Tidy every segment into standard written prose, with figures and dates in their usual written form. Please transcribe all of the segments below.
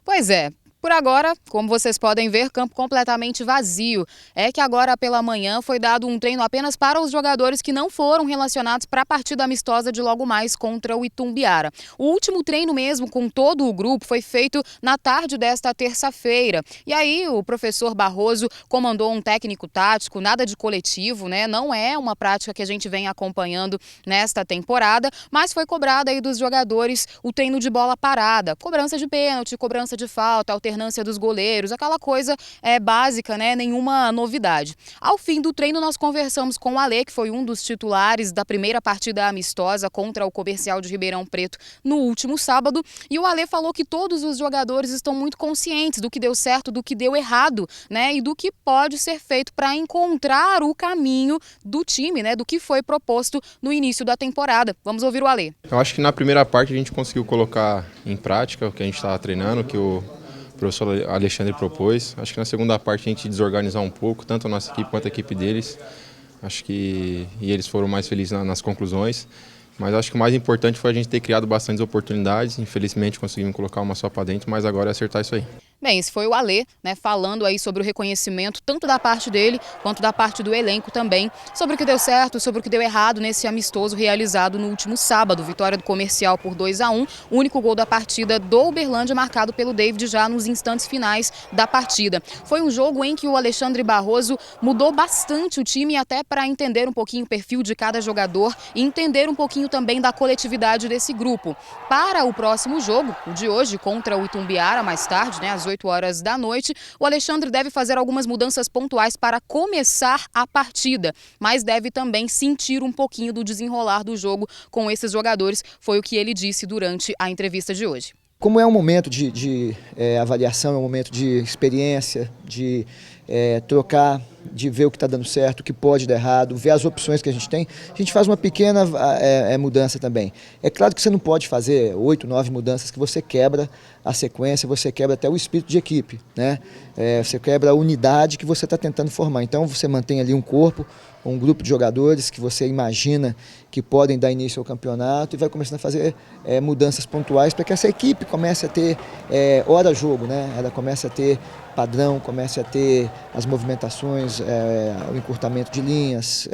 Pois é. Por agora, como vocês podem ver, campo completamente vazio. É que agora pela manhã foi dado um treino apenas para os jogadores que não foram relacionados para a partida amistosa de logo mais contra o Itumbiara. O último treino mesmo com todo o grupo foi feito na tarde desta terça-feira. E aí o professor Barroso comandou um técnico tático, nada de coletivo, né? Não é uma prática que a gente vem acompanhando nesta temporada, mas foi cobrado aí dos jogadores o treino de bola parada, cobrança de pênalti, cobrança de falta, alternância dos goleiros, aquela coisa básica, né? Nenhuma novidade. Ao fim do treino, nós conversamos com o Alê, que foi um dos titulares da primeira partida amistosa contra o Comercial de Ribeirão Preto no último sábado, e o Alê falou que todos os jogadores estão muito conscientes do que deu certo, do que deu errado, né? E do que pode ser feito para encontrar o caminho do time, né? Do que foi proposto no início da temporada. Vamos ouvir o Alê. Eu acho que na primeira parte a gente conseguiu colocar em prática o que a gente estava treinando, que o professor Alexandre propôs. Acho que na segunda parte a gente desorganizar um pouco, tanto a nossa equipe quanto a equipe deles. Acho que eles foram mais felizes nas conclusões. Mas acho que o mais importante foi a gente ter criado bastantes oportunidades. Infelizmente conseguimos colocar uma só para dentro, mas agora é acertar isso aí. Bem, esse foi o Alê, né, falando aí sobre o reconhecimento tanto da parte dele quanto da parte do elenco também, sobre o que deu certo, sobre o que deu errado nesse amistoso realizado no último sábado. Vitória do Comercial por 2-1, o único gol da partida do Uberlândia marcado pelo David já nos instantes finais da partida. Foi um jogo em que o Alexandre Barroso mudou bastante o time, até para entender um pouquinho o perfil de cada jogador e entender um pouquinho também da coletividade desse grupo. Para o próximo jogo, o de hoje, contra o Itumbiara, mais tarde, né, às 8 horas da noite, o Alexandre deve fazer algumas mudanças pontuais para começar a partida, mas deve também sentir um pouquinho do desenrolar do jogo com esses jogadores, foi o que ele disse durante a entrevista de hoje. Como é um momento de avaliação, é um momento de experiência, de trocar, de ver o que está dando certo, o que pode dar errado, ver as opções que a gente faz uma pequena mudança também. É claro que você não pode fazer 8, 9 mudanças que você quebra a sequência, você quebra até o espírito de equipe, né? Você quebra a unidade que você está tentando formar. Então você mantém ali um corpo, um grupo de jogadores que você imagina que podem dar início ao campeonato e vai começando a fazer mudanças pontuais para que essa equipe comece a ter hora-jogo, né? Ela comece a ter padrão, comece a ter as movimentações, o encurtamento de linhas,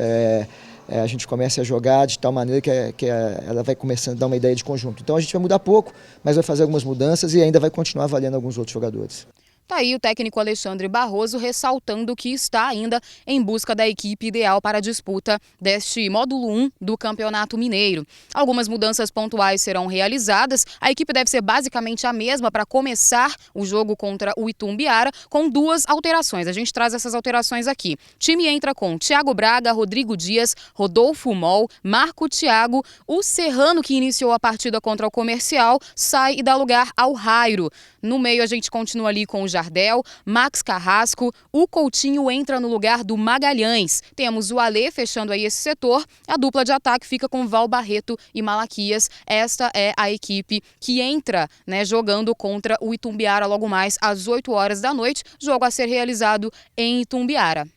a gente comece a jogar de tal maneira que ela vai começando a dar uma ideia de conjunto. Então a gente vai mudar pouco, mas vai fazer algumas mudanças e ainda vai continuar avaliando alguns outros jogadores. Tá aí o técnico Alexandre Barroso ressaltando que está ainda em busca da equipe ideal para a disputa deste módulo 1 do Campeonato Mineiro. Algumas mudanças pontuais serão realizadas. A equipe deve ser basicamente a mesma para começar o jogo contra o Itumbiara, com 2 alterações. A gente traz essas alterações aqui. O time entra com Thiago Braga, Rodrigo Dias, Rodolfo Mol, Marco Thiago. O Serrano, que iniciou a partida contra o Comercial, sai e dá lugar ao Rairo. No meio a gente continua ali com o Jardel, Max Carrasco, o Coutinho entra no lugar do Magalhães. Temos o Alê fechando aí esse setor, a dupla de ataque fica com Val Barreto e Malaquias. Esta é a equipe que entra, né, jogando contra o Itumbiara logo mais às 8 horas da noite, jogo a ser realizado em Itumbiara.